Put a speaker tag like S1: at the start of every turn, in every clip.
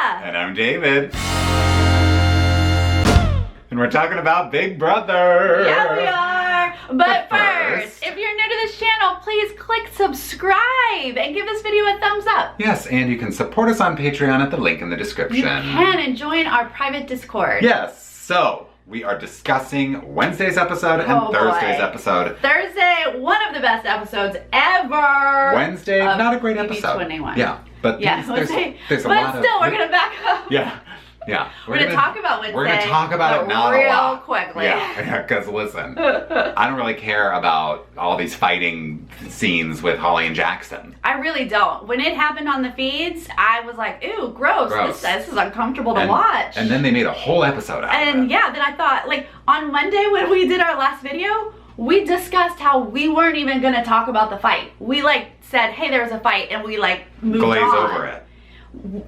S1: And I'm David. And we're talking about Big Brother.
S2: Yeah, we are. But first, if you're new to this channel, please click subscribe and give this video a thumbs up.
S1: Yes, and you can support us on Patreon at the link in the description.
S2: You can, and join our private Discord.
S1: Yes, so we are discussing Wednesday's episode and Thursday's episode.
S2: Thursday, one of the best episodes ever.
S1: Wednesday, not a great episode.
S2: 21.
S1: Yeah, but
S2: yeah,
S1: there's a
S2: but
S1: lot of...
S2: still, we're going to back up.
S1: Yeah. Yeah.
S2: We're going to talk about Wednesday.
S1: We're going to talk about it not
S2: real
S1: a lot.
S2: quickly.
S1: Yeah, because listen, I don't really care about all these fighting scenes with Holly and Jackson.
S2: I really don't. When it happened on the feeds, I was like, ew, gross. This is uncomfortable to watch.
S1: And then they made a whole episode out of it.
S2: And yeah, then I thought, like, on Monday when we did our last video, we discussed how we weren't even going to talk about the fight. We, like, said, hey, there was a fight, and we, like, moved on.
S1: Glaze over it.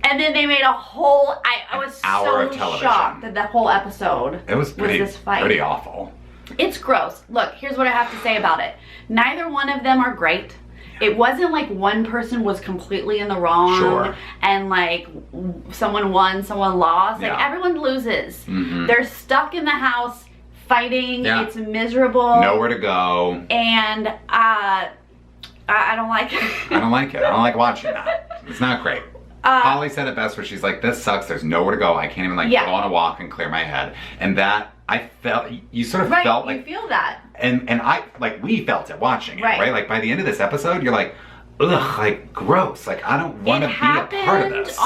S2: And then they made a whole, I was
S1: hour of
S2: so
S1: television.
S2: shocked that the whole episode
S1: was
S2: this fight.
S1: Pretty awful.
S2: It's gross. Look, here's what I have to say about it. Neither one of them are great. It wasn't like one person was completely in the wrong.
S1: Sure.
S2: And like someone won, someone lost. Like everyone loses.
S1: Mm-hmm.
S2: They're stuck in the house fighting.
S1: Yeah.
S2: It's miserable.
S1: Nowhere to go.
S2: And I don't like it.
S1: I don't like it. I don't like watching that. It's not great. Holly said it best where she's like, this sucks, there's nowhere to go, I can't even like go on a walk and clear my head. And that, I felt, you sort of felt like...
S2: you feel that.
S1: And I, like, we felt it watching it, right? Like, by the end of this episode, you're like, ugh, like, gross. Like, I don't want to be a part of this.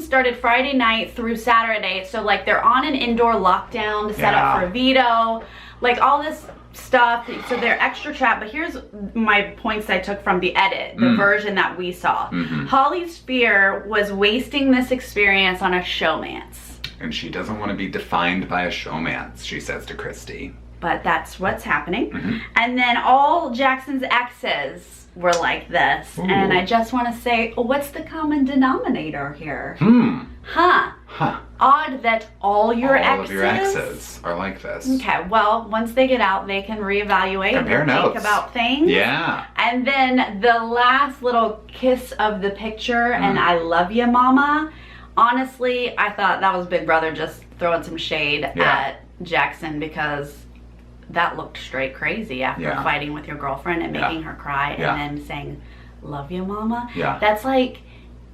S2: Started Friday night through Saturday, so like they're on an indoor lockdown to set up for a veto. Like, all this stuff, so they're extra trapped. But here's my points I took from the edit, the version that we saw. Holly's fear was wasting this experience on a showmance.
S1: And she doesn't want to be defined by a showmance, she says to Christy.
S2: But that's what's happening. And then all Jackson's exes were like this. And I just want to say, what's the common denominator here? Odd that all of your exes
S1: are like this.
S2: Okay, well, once they get out, they can reevaluate and think about things.
S1: Yeah.
S2: And then the last little kiss of the picture, and I love you, mama. Honestly, I thought that was Big Brother just throwing some shade at Jackson, because that looked straight crazy after fighting with your girlfriend and making her cry and then saying, love you, mama. Yeah. That's like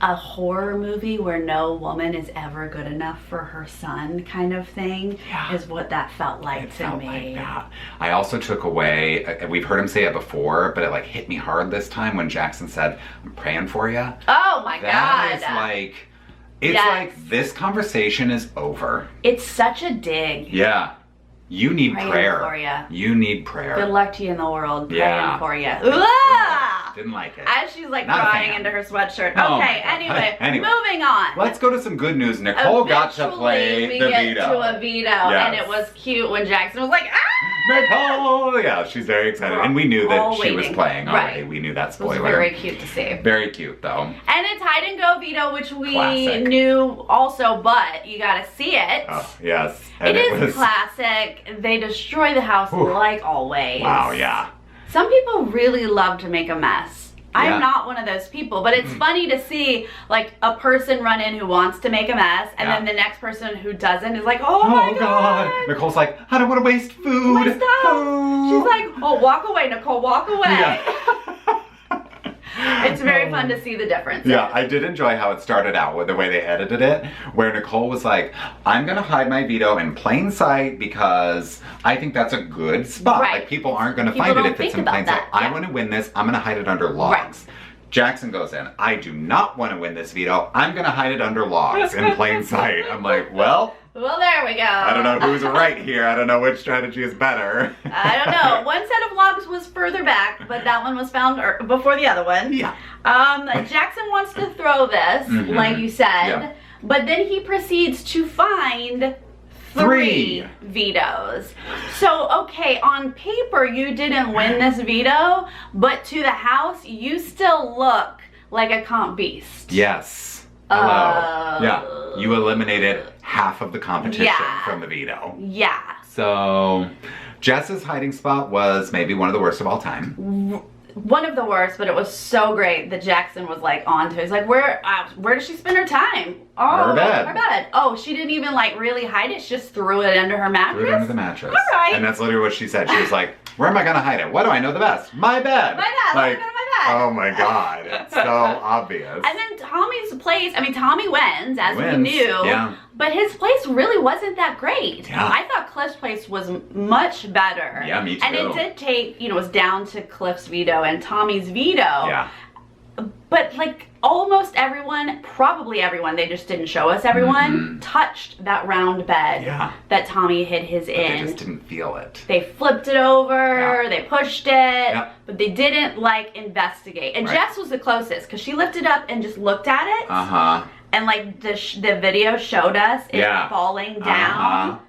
S2: a horror movie where no woman is ever good enough for her son kind of thing is what that felt like to me. Like that.
S1: I also took away, we've heard him say it before, but it like hit me hard this time when Jackson said, I'm praying for you.
S2: Oh my God.
S1: That is like, it's like this conversation is over.
S2: It's such a dig.
S1: Yeah. You need prayer.
S2: For you.
S1: You need prayer.
S2: Good luck to you in the world. Praying for you.
S1: Didn't like it.
S2: As she's like crying into her sweatshirt.
S1: Oh,
S2: okay, anyway, moving on.
S1: Let's go to some good news. Nicole got to play the veto.
S2: To a veto, and it was cute when Jackson was like, ah!
S1: Nicole! Yeah, she's very excited. And we knew that she was playing already.
S2: Right.
S1: We knew that spoiler.
S2: It was very cute to see.
S1: Very cute, though.
S2: And it's hide and go veto, which we knew also, but you gotta see it.
S1: Oh, yes.
S2: And it is classic. They destroy the house like always.
S1: Wow, yeah.
S2: Some people really love to make a mess. I'm not one of those people, but it's funny to see like a person run in who wants to make a mess, and then the next person who doesn't is like, oh my God.
S1: Nicole's like, I don't want to waste food.
S2: My stuff. She's like, oh, walk away, Nicole, walk away.
S1: Yeah.
S2: It's very fun to see the difference.
S1: Yeah, I did enjoy how it started out with the way they edited it, where Nicole was like, I'm gonna hide my veto in plain sight because I think that's a good spot. Like, people aren't gonna find it if it's in plain sight. I wanna win this, I'm gonna hide it under logs. Jackson goes in, I do not wanna win this veto, I'm gonna hide it under logs in plain sight. I'm like, well,
S2: there we go.
S1: I don't know who's right here. I don't know which strategy is better.
S2: I don't know. One set of logs was further back, but that one was found before the other one.
S1: Yeah.
S2: Jackson wants to throw this, like you said, but then he proceeds to find three vetoes. So, okay, on paper, you didn't win this veto, but to the house, you still look like a comp beast.
S1: Yes. Hello. Yeah. You eliminated half of the competition from the veto.
S2: Yeah.
S1: So, Jess's hiding spot was maybe one of the worst of all time.
S2: one of the worst, but it was so great that Jackson was like on to it. He's like, where does she spend her time? Oh,
S1: her bed.
S2: Her bed. Oh, she didn't even like really hide it. She just threw it under her mattress.
S1: Threw it under the mattress.
S2: All right.
S1: And that's literally what she said. She was like, where am I going to hide it? What do I know the best? My bed.
S2: My bed.
S1: Like,
S2: Let me go to my bed.
S1: oh my God. It's so obvious.
S2: And then Tommy's place, I mean, Tommy wins, as we knew.
S1: Yeah.
S2: But his place really wasn't that great.
S1: Yeah.
S2: I thought Cliff's place was much better.
S1: Yeah, me too.
S2: And it did take, you know, it was down to Cliff's veto and Tommy's veto.
S1: Yeah.
S2: But like almost everyone, probably everyone, they just didn't show us everyone, touched that round bed that Tommy hid his in.
S1: They just didn't feel it.
S2: They flipped it over, they pushed it, but they didn't like investigate. And Jess was the closest because she lifted up and just looked at it. And like the video showed us it falling down.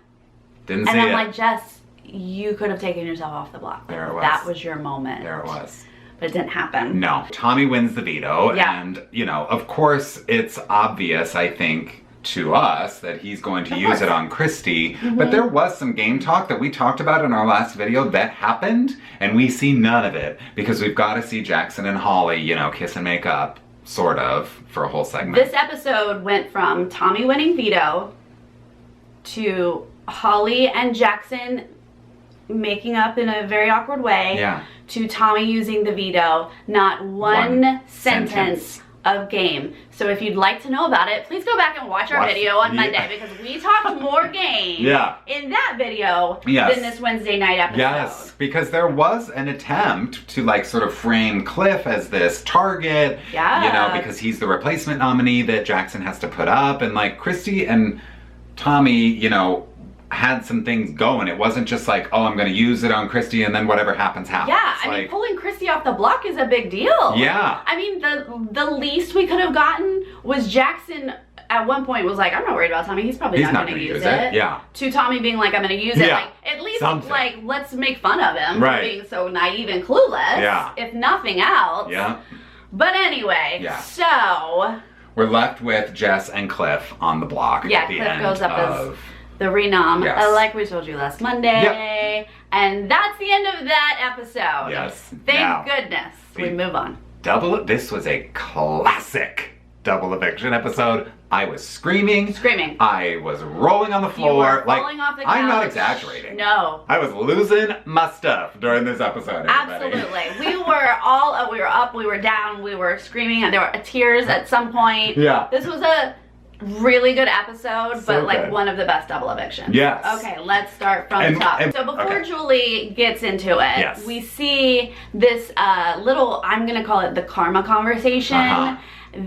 S1: Didn't see it.
S2: And I'm like, Jess, you could have taken yourself off the block.
S1: There it was.
S2: That was your moment.
S1: There it was.
S2: But it didn't happen.
S1: No. Tommy wins the veto. And, you know, of course, it's obvious, I think, to us that he's going to use it on Christy. But there was some game talk that we talked about in our last video that happened. And we see none of it because we've got to see Jackson and Holly, you know, kiss and make up, sort of, for a whole segment.
S2: This episode went from Tommy winning veto to Holly and Jackson making up in a very awkward way to Tommy using the veto. Not one sentence of game. So if you'd like to know about it, please go back and watch our video on Monday because we talked more game in that video than this Wednesday night episode.
S1: Yes, because there was an attempt to like sort of frame Cliff as this target, you know, because he's the replacement nominee that Jackson has to put up, and like Christy and Tommy, you know, had some things going. It wasn't just like, oh, I'm going to use it on Christy and then whatever happens, happens.
S2: Yeah, I mean, pulling Christy off the block is a big deal.
S1: Yeah.
S2: I mean, the least we could have gotten was Jackson at one point was like, I'm not worried about Tommy. He's probably not going to use it.
S1: Yeah.
S2: To Tommy being like, I'm going to use it. Like, at least, like, let's make fun of him for being so naive and clueless. Yeah. If nothing else.
S1: Yeah.
S2: But anyway, so...
S1: we're left with Jess and Cliff on the block at the
S2: Cliff
S1: end
S2: goes up as the renom, like we told you last Monday. And that's the end of that episode.
S1: Yes.
S2: Thank goodness. We move on.
S1: This was a classic double eviction episode. I was screaming. I was rolling on the floor.
S2: You were falling off the couch.
S1: I'm not exaggerating.
S2: No.
S1: I was losing my stuff during this episode, everybody.
S2: Absolutely. We were all, we were up, we were down, we were screaming, and there were tears at some point.
S1: Yeah.
S2: This was a really good episode, but like one of the best double evictions.
S1: Yes.
S2: Okay, let's start from the top. So before Julie gets into it, we see this little, I'm gonna call it the karma conversation.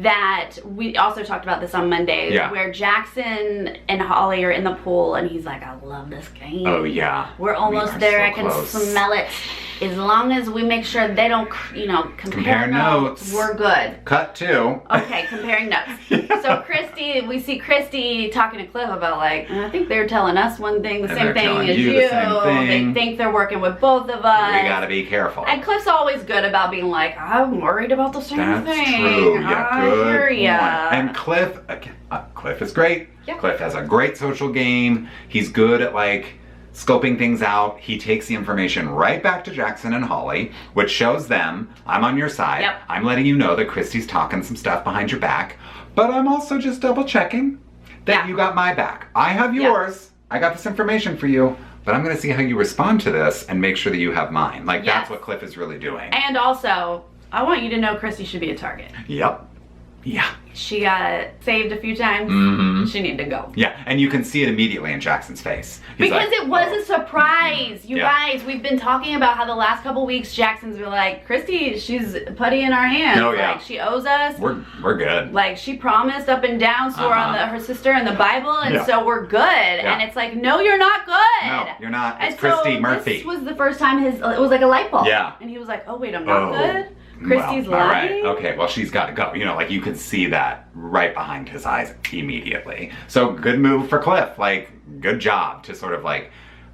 S2: That we also talked about this on Monday, where Jackson and Holly are in the pool and he's like, I love this game.
S1: Oh yeah.
S2: We're almost there, I can smell it. As long as we make sure they don't, you know, compare notes, we're good.
S1: Cut to.
S2: Okay, comparing notes. So we see Christy talking to Cliff about like, I think they're telling us one thing, the same thing as you. They think they're working with both of us.
S1: We gotta be careful.
S2: And Cliff's always good about being like, I'm worried about the same thing.
S1: That's true. Yeah,
S2: I hear ya.
S1: And Cliff, Cliff is great. Cliff has a great social game. He's good at like scoping things out. He takes the information right back to Jackson and Holly, which shows them, I'm on your side. I'm letting you know that Christy's talking some stuff behind your back, but I'm also just double checking that you got my back. I have yours. I got this information for you, but I'm going to see how you respond to this and make sure that you have mine. Like that's what Cliff is really doing.
S2: And also, I want you to know Christy should be a target.
S1: Yep. Yeah.
S2: She got saved a few times. She needed to go.
S1: Yeah, and you can see it immediately in Jackson's face. He's
S2: because
S1: like,
S2: it was a surprise. You guys, we've been talking about how the last couple weeks Jackson's been like, Christy, she's putty in our hands. Like, she owes us.
S1: We're good.
S2: Like, she promised up and down, swore on her sister in the Bible, and so we're good. And it's like, no, you're not good.
S1: No, you're not. It's Christy Murphy.
S2: This was the first time it was like a light bulb. Yeah. And he was like, oh, wait, I'm not good? Christy's lying?
S1: Okay, well, she's got to go. You know, like, you could see that right behind his eyes immediately. So, good move for Cliff. Like, good job to sort of, like,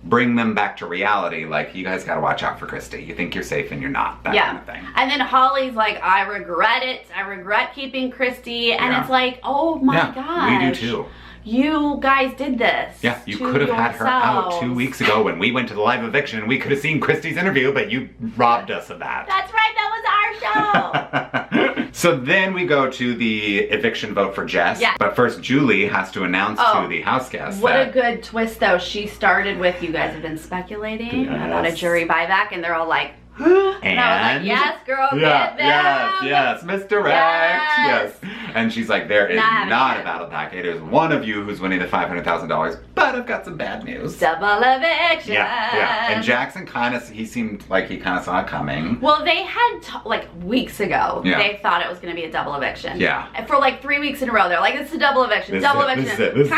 S1: bring them back to reality. Like, you guys got to watch out for Christy. You think you're safe and you're not. That kind of thing. And
S2: then Holly's like, I regret it. I regret keeping Christy. And it's like, oh, my gosh.
S1: We do, too.
S2: you guys did this.
S1: Yeah, you could have had her out 2 weeks ago when we went to the live eviction and we could have seen Christy's interview, but you robbed us of that.
S2: That's right, that was our show.
S1: So then we go to the eviction vote for Jess.
S2: Yeah.
S1: But first, Julie has to announce to the house guests
S2: what a good twist, though. She started with, you guys have been speculating about a jury buyback, and they're all like, and I was like, yes, girl, get them.
S1: Yes, misdirect. Yes. And she's like, there is not a battle pack. It is one of you who's winning the $500,000, but I've got some bad news.
S2: Double eviction.
S1: Yeah. And Jackson he seemed like he kind of saw it coming.
S2: Well, they had, like, weeks ago, they thought it was going to be a double eviction.
S1: Yeah.
S2: And for like 3 weeks in a row, they're like, it's a double eviction, double eviction.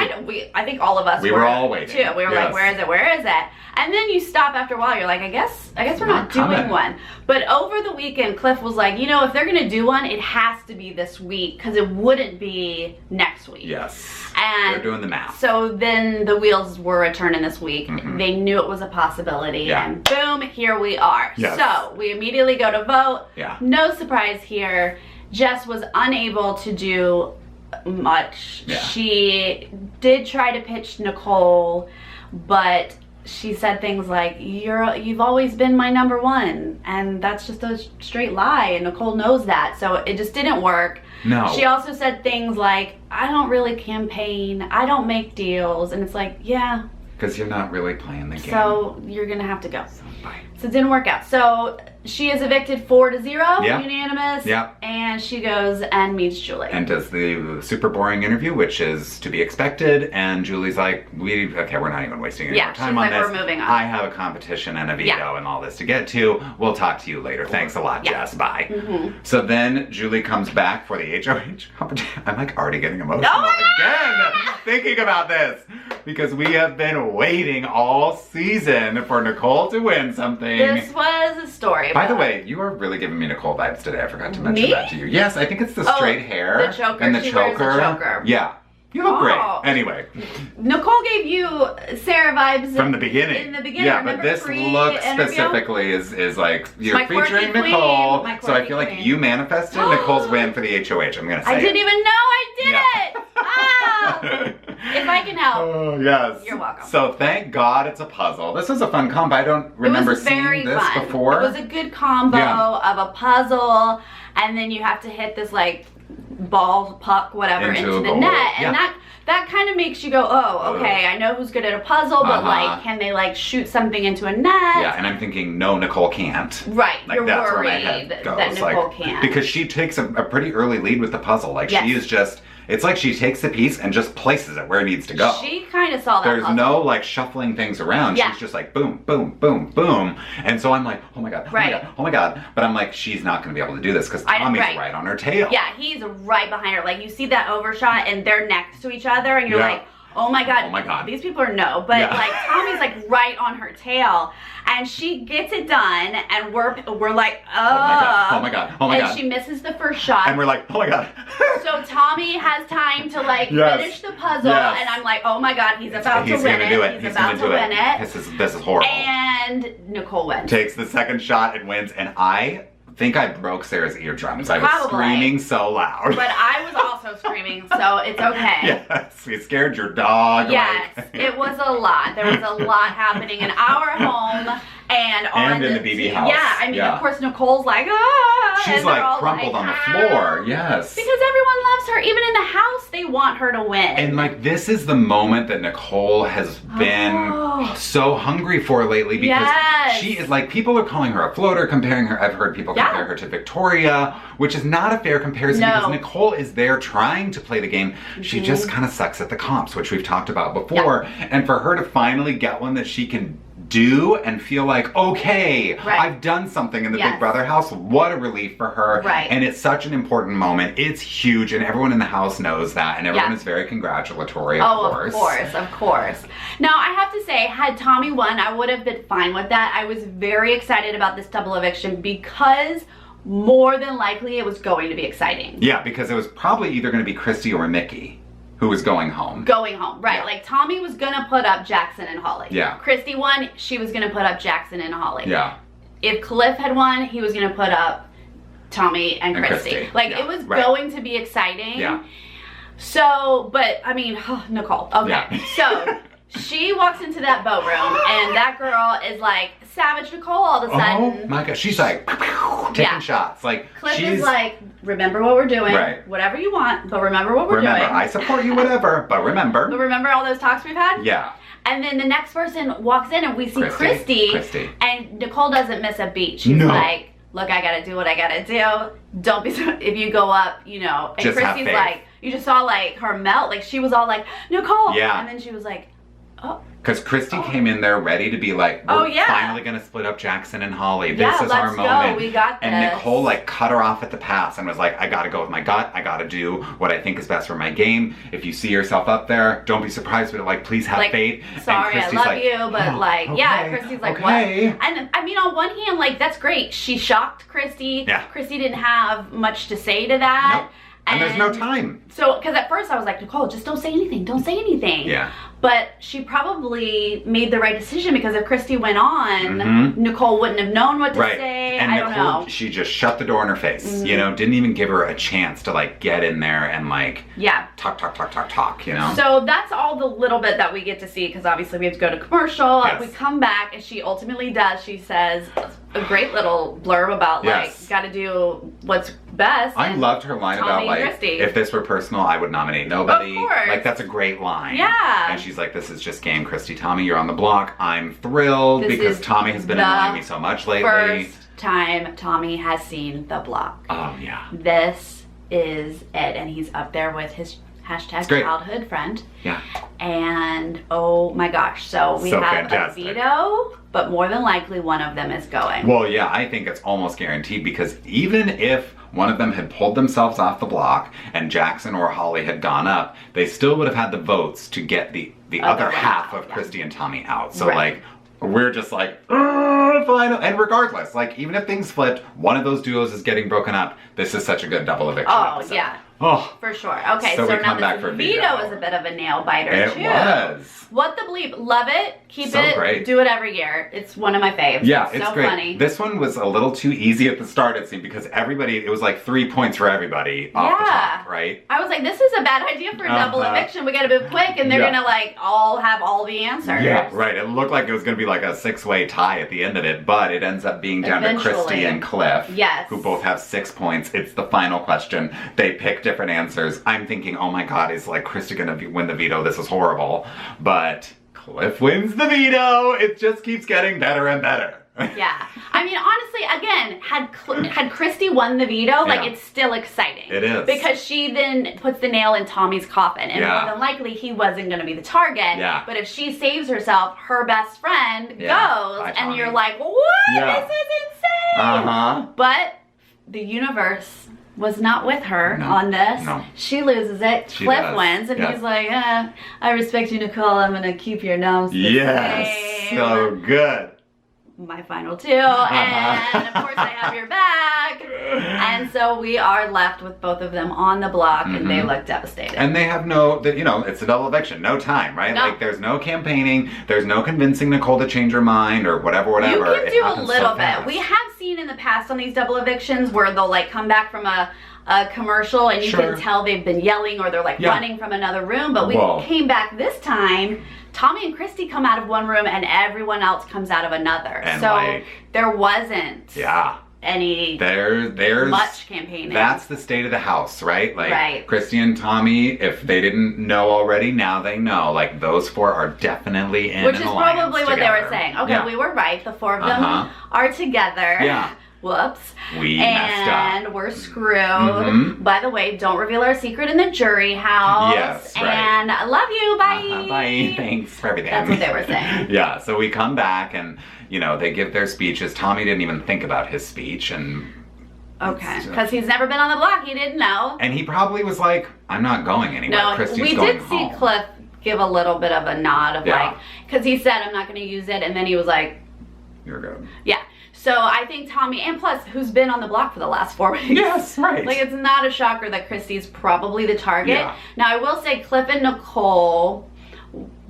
S2: I think all of us
S1: were all waiting.
S2: Too. We were like, where is it? Where is it? And then you stop after a while, you're like, I guess we're not doing one. But over the weekend, Cliff was like, you know, if they're gonna do one, it has to be this week, because it wouldn't be next week.
S1: Yes.
S2: And
S1: they're doing the math.
S2: So then the wheels were returning this week. They knew it was a possibility, and boom, here we are.
S1: Yes.
S2: So we immediately go to vote.
S1: Yeah.
S2: No surprise here. Jess was unable to do much.
S1: Yeah.
S2: She did try to pitch Nicole, but she said things like, you've always been my number one, and that's just a straight lie, and Nicole knows that, so it just didn't work.
S1: No.
S2: She also said things like, I don't really campaign, I don't make deals, and it's like, yeah.
S1: Because you're not really playing the game.
S2: So you're gonna have to go.
S1: Bye.
S2: So it didn't work out. So she is evicted 4-0,
S1: Yep.
S2: unanimous.
S1: Yep.
S2: And she goes and meets Julie.
S1: And does the super boring interview, which is to be expected. And Julie's like, okay, we're not even wasting any more time on this.
S2: We're moving on.
S1: I have a competition and a veto and all this to get to. We'll talk to you later. Thanks a lot, Jess. Bye. So then Julie comes back for the HOH competition. I'm like already getting emotional again thinking about this. Because we have been waiting all season for Nicole to win something.
S2: This was a story.
S1: By the way, you are really giving me Nicole vibes today. I forgot to mention that to you. Yes, I think it's the straight hair.
S2: The choker.
S1: And the
S2: she
S1: choker.
S2: Wears the choker.
S1: Yeah. You look great. Anyway.
S2: Nicole gave you Sarah vibes
S1: from the beginning.
S2: In the beginning.
S1: Yeah, but this look specifically is like, you're featuring Nicole. So I feel like you manifested Nicole's win for the HOH. I'm going to say
S2: I didn't even know I did it. Ah. If I can help.
S1: Oh, yes.
S2: You're welcome.
S1: So thank God it's a puzzle. This was a fun combo. I don't remember seeing this before.
S2: It was a good combo of a puzzle, and then you have to hit this like ball, puck, whatever, into the net. And that kind of makes you go, oh, okay, I know who's good at a puzzle, but like, can they like shoot something into a net?
S1: Yeah, and I'm thinking, no, Nicole can't.
S2: Right,
S1: like,
S2: you're
S1: that's
S2: worried
S1: where my head goes.
S2: that Nicole can't.
S1: Because she takes a pretty early lead with the puzzle. Like, she is just, it's like she takes the piece and just places it where it needs to go.
S2: She kind of saw that
S1: There's no like shuffling things around. She's just like boom, boom, boom, boom. And so I'm like, oh my God, oh my God, oh my God. But I'm like, she's not going to be able to do this because Tommy's right on her tail.
S2: Yeah, he's right behind her. Like, you see that overshot and they're next to each other and you're like, oh my God.
S1: Oh my God.
S2: These people are but like Tommy's like right on her tail, and she gets it done, and we're like,
S1: oh my God, oh my God.
S2: And she misses the first shot.
S1: And we're like, oh my God.
S2: So Tommy has time to like finish the puzzle, and I'm like, oh my God, he's about to win it. He's about to win it.
S1: This is horrible.
S2: And Nicole wins.
S1: Takes the second shot and wins, and I think I broke Sarah's eardrums. I was screaming so loud.
S2: But I was also screaming, so it's okay.
S1: Yes, we scared your dog.
S2: Yes, it was a lot. There was a lot happening in our home and
S1: in the BB house.
S2: Yeah, I mean, of course, Nicole's like, ah.
S1: She's like crumpled on the floor. Yes.
S2: Because everyone loves her. Even in the house, they want her to win.
S1: And like, this is the moment that Nicole has been so hungry for lately, because she is like, people are calling her a floater, comparing her. I've heard people compare her to Victoria, which is not a fair comparison because Nicole is there trying to play the game. She just kind of sucks at the comps, which we've talked about before. And for her to finally get one that she can do and feel like, okay, I've done something in the Big Brother house. What a relief for her. And it's such an important moment. It's huge, and everyone in the house knows that, and everyone is very congratulatory, of course.
S2: Of course. Now, I have to say, had Tommy won, I would have been fine with that. I was very excited about this double eviction because more than likely it was going to be exciting.
S1: Yeah, because it was probably either going to be Christy or Mickey who was going home.
S2: Right. Like, Tommy was gonna put up Jackson and Holly.
S1: Yeah.
S2: Christy won, she was gonna put up Jackson and Holly.
S1: Yeah.
S2: If Cliff had won, he was gonna put up Tommy and Christy. Like, it was going to be exciting.
S1: Yeah.
S2: So, but I mean, Nicole. Okay,
S1: Yeah.
S2: So she walks into that boat room, and that girl is like Savage Nicole all of a sudden.
S1: Oh my god, she's like taking shots. Like
S2: Cliff is like, remember what we're doing.
S1: Right.
S2: Whatever you want, but remember what we're doing.
S1: Remember, I support you, whatever, but remember.
S2: But remember all those talks we've had?
S1: Yeah.
S2: And then the next person walks in, and we see Christy. And Nicole doesn't miss a beat. She's like, look, I gotta do what I gotta do. Don't be if you go up, you know. And
S1: just
S2: Christy's like, you just saw like her melt. Like she was all like, Nicole.
S1: Yeah.
S2: And then she was like, oh.
S1: Because Christy came in there ready to be like, we're finally going to split up Jackson and Holly. This is our moment.
S2: We got this.
S1: And Nicole like cut her off at the pass and was like, I got to go with my gut. I got to do what I think is best for my game. If you see yourself up there, don't be surprised, but like, please have faith.
S2: Sorry, I love you, but like, Christy's like, what? And I mean, on one hand, like, that's great. She shocked Christy.
S1: Yeah.
S2: Christy didn't have much to say to that.
S1: Nope. And there's no time.
S2: So, because at first I was like, Nicole, just don't say anything. Don't say anything.
S1: Yeah.
S2: But she probably made the right decision, because if Christy went on, Nicole wouldn't have known what to say.
S1: And
S2: I
S1: Nicole,
S2: don't know.
S1: She just shut the door in her face. You know, didn't even give her a chance to like get in there and like talk, you know?
S2: So that's all the little bit that we get to see, because obviously we have to go to commercial.
S1: Yes.
S2: We come back, and she ultimately does. She says a great little blurb about like, gotta do what's best.
S1: I loved her line about like, if this were personal, I would nominate nobody.
S2: Of course.
S1: Like, that's a great line.
S2: Yeah.
S1: And she's like, this is just game, Christy. Tommy, you're on the block. I'm thrilled because Tommy has been annoying me so much lately.
S2: First time Tommy has seen the block.
S1: Oh, yeah.
S2: This is it. And he's up there with his hashtag childhood friend.
S1: Yeah.
S2: And oh my gosh. So we have
S1: fantastic.
S2: a veto, but more than likely one of them is going.
S1: Well, yeah, I think it's almost guaranteed, because even if one of them had pulled themselves off the block and Jackson or Holly had gone up, they still would have had the votes to get the other half of Christy and Tommy out. So like, we're just like, final. And regardless, like, even if things flipped, one of those duos is getting broken up. This is such a good double eviction episode.
S2: Yeah.
S1: Oh.
S2: For sure. Okay,
S1: so
S2: now this veto is a bit of a nail biter too.
S1: It was.
S2: What the bleep? Love it. Keep it.
S1: Great.
S2: Do it every year. It's one of my faves.
S1: Yeah,
S2: it's so
S1: great.
S2: Funny.
S1: This one was a little too easy at the start, it seemed, because it was like 3 points for everybody off the top, right?
S2: I was like, this is a bad idea for a double eviction. We gotta move quick, and they're gonna like all have all the answers.
S1: Yeah, right. It looked like it was gonna be like a 6-way tie at the end of it, but it ends up being down to Christy and Cliff, who both have 6 points. It's the final question. They pick different answers. I'm thinking, oh my god, is like Christy gonna win the veto? This is horrible. But Cliff wins the veto. It just keeps getting better and better.
S2: Yeah. I mean, honestly, again, had Christy won the veto, like, it's still exciting.
S1: It is.
S2: Because she then puts the nail in Tommy's coffin. And more than likely, he wasn't going to be the target.
S1: Yeah.
S2: But if she saves herself, her best friend goes. And you're like, what? This is insane. But the universe was not with her on this.
S1: No.
S2: She loses it. Cliff wins. And he's like, I respect you, Nicole. I'm going to keep your noms the same.
S1: So good.
S2: My final two, and of course I have your back. And so we are left with both of them on the block, and they look devastated. And
S1: they have it's a double eviction, no time, right? Like, there's no campaigning, there's no convincing Nicole to change her mind or whatever.
S2: You can do a little bit. We have seen in the past on these double evictions where they'll like come back from a commercial, and you can tell they've been yelling or they're like running from another room. But we came back this time. Tommy and Christy come out of one room and everyone else comes out of another. And so there wasn't any there's much campaigning.
S1: That's the state of the house, right? Like Christy and Tommy, if they didn't know already, now they know. Like, those 4 are definitely in
S2: Which is probably what they were saying. Okay, we were right. The 4 of them are together.
S1: Yeah.
S2: Whoops.
S1: We messed up.
S2: And we're screwed. By the way, don't reveal our secret in the jury house.
S1: Yes,
S2: And I love you. Bye.
S1: Bye. Thanks for everything.
S2: That's what they were saying.
S1: Yeah, so we come back and, they give their speeches. Tommy didn't even think about his speech, and...
S2: Okay, because he's never been on the block. He didn't know.
S1: And he probably was like, I'm not going anywhere.
S2: No,
S1: Christy's going
S2: home. We did see Cliff give a little bit of a nod of like, because he said, I'm not going to use it, and then he was like...
S1: You're good.
S2: Yeah. So I think Tommy, and plus, who's been on the block for the last 4 weeks?
S1: Yes, right.
S2: Like, it's not a shocker that Christy's probably the target.
S1: Yeah.
S2: Now, I will say Cliff and Nicole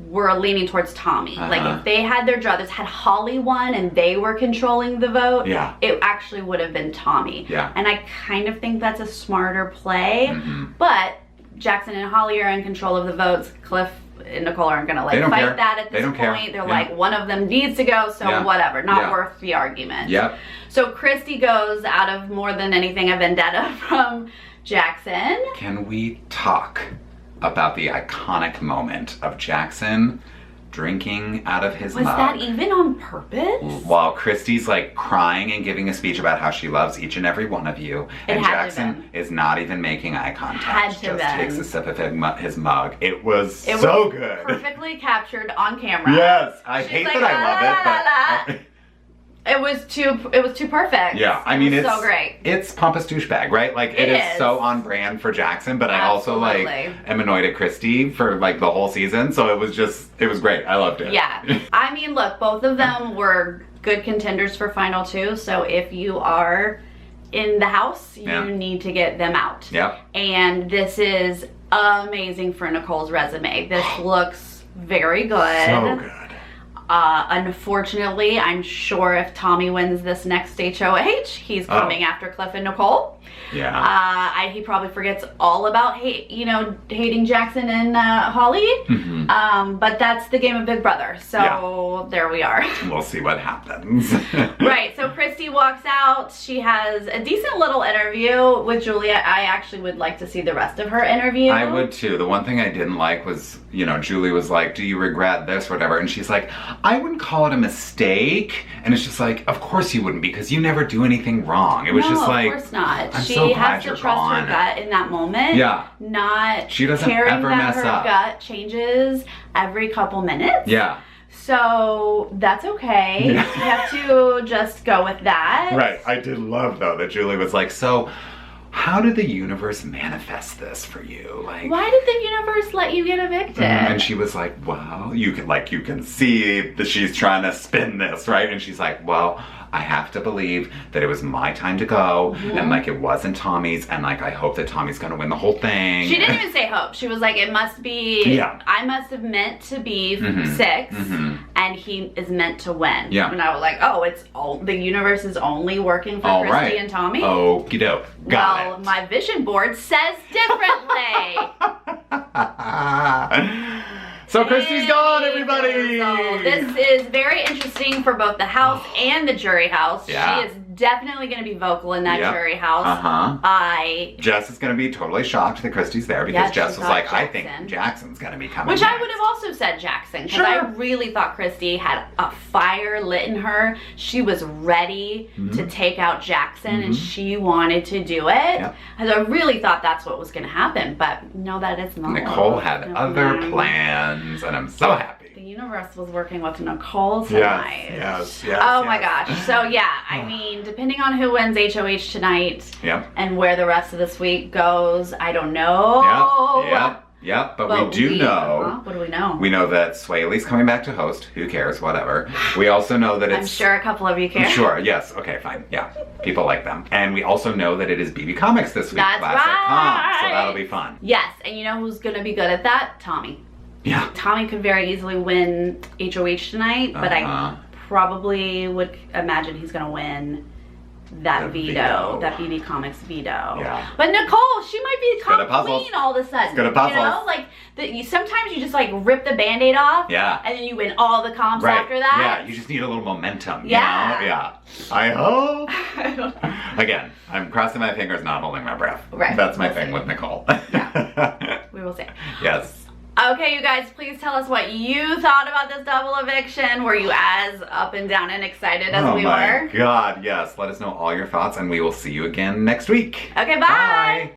S2: were leaning towards Tommy. Like, if they had their druthers, had Holly won and they were controlling the vote, it actually would have been Tommy.
S1: Yeah.
S2: And I kind of think that's a smarter play, but Jackson and Holly are in control of the votes. Cliff and Nicole aren't gonna like fight that at this point. They're like, one of them needs to go, so whatever, not worth the argument.
S1: Yep.
S2: So Christy goes out of more than anything a vendetta from Jackson.
S1: Can we talk about the iconic moment of Jackson drinking out of his mug?
S2: Was that even on purpose?
S1: While Christy's like crying and giving a speech about how she loves each and every one of you, and Jackson is not even making eye contact, just takes a sip of his mug. It was so good.
S2: Perfectly captured on camera.
S1: Yes, I hate that I love it, but
S2: it was too perfect.
S1: Yeah, I mean, it's
S2: so great.
S1: It's pompous douchebag, right? Like it is so on brand for Jackson, but I also like am annoyed at Christy for like the whole season. So it was great. I loved it.
S2: Yeah, I mean, look, both of them were good contenders for final 2. So if you are in the house, you need to get them out.
S1: Yep.
S2: And this is amazing for Nicole's resume. This looks very good.
S1: So good.
S2: Unfortunately, I'm sure if Tommy wins this next HOH, he's coming after Cliff and Nicole.
S1: Yeah.
S2: He probably forgets all about hating Jackson and Holly. But that's the game of Big Brother. So there we are.
S1: We'll see what happens.
S2: Right. So Christy walks out. She has a decent little interview with Julia. I actually would like to see the rest of her interview.
S1: I would too. The one thing I didn't like was, Julie was like, do you regret this or whatever? And she's like, I wouldn't call it a mistake. And it's just like, of course you wouldn't, because you never do anything wrong. It was just like,
S2: of course not.
S1: I'm
S2: She
S1: so glad
S2: has to
S1: you're
S2: trust
S1: gone.
S2: her gut in that moment.
S1: Yeah.
S2: Not
S1: She doesn't
S2: caring
S1: ever
S2: that
S1: mess
S2: her
S1: up.
S2: gut changes every couple minutes.
S1: Yeah.
S2: So that's okay. You have to just go with that.
S1: Right. I did love though that Julie was like, so how did the universe manifest this for you? Like,
S2: why did the universe let you get evicted?
S1: And she was like, well, you can see that she's trying to spin this, right? And she's like, well, I have to believe that it was my time to go, and like it wasn't Tommy's, and like I hope that Tommy's gonna win the whole thing.
S2: She didn't even say hope. She was like, it must be, I must have meant to be 6, and he is meant to win.
S1: Yeah.
S2: And I was like, oh, the universe is only working for Christy and Tommy?
S1: Okie doke. Got
S2: well, my vision board says differently.
S1: So Christy's gone, everybody!
S2: So this is very interesting for both the house and the jury house.
S1: Yeah.
S2: She is definitely going to be vocal in that jury house.
S1: Jess is going to be totally shocked that Christy's there because Jess was like, I think Jackson's going to be coming
S2: Which
S1: next.
S2: I would have also said Jackson, because I really thought Christy had a fire lit in her. She was ready to take out Jackson and she wanted to do it. And I really thought that's what was going to happen, but no, that is not.
S1: Nicole had other plans, and I'm so happy.
S2: The universe was working with Nicole tonight.
S1: Yes.
S2: Oh my gosh. So yeah, I mean, depending on who wins HOH tonight and where the rest of this week goes, I don't know.
S1: Yep, but we do know.
S2: What do we know?
S1: We know that Swaley's coming back to host. Who cares? Whatever. We also know that it's...
S2: I'm sure a couple of you care.
S1: Sure, yes. Okay, fine. Yeah. People like them. And we also know that it is BB Comics this week.
S2: That's
S1: Classic
S2: right.
S1: Comp, so that'll be fun.
S2: Yes, and you know who's going to be good at that? Tommy.
S1: Yeah.
S2: Tommy could very easily win HOH tonight, but I probably would imagine he's going to win that veto, that BB Comics veto.
S1: Yeah.
S2: But Nicole, she might be comp queen all of a sudden.
S1: It's good at puzzles.
S2: You know, like sometimes you just like rip the Band-Aid off.
S1: Yeah.
S2: And then you win all the comps after that.
S1: Yeah, you just need a little momentum. Yeah. You know? Yeah. I hope.
S2: I don't know.
S1: Again, I'm crossing my fingers, not holding my breath.
S2: Right.
S1: That's my thing with Nicole.
S2: We will see.
S1: Yes.
S2: Okay, you guys, please tell us what you thought about this double eviction. Were you as up and down and excited as we were?
S1: Oh my God, yes. Let us know all your thoughts, and we will see you again next week.
S2: Okay, bye.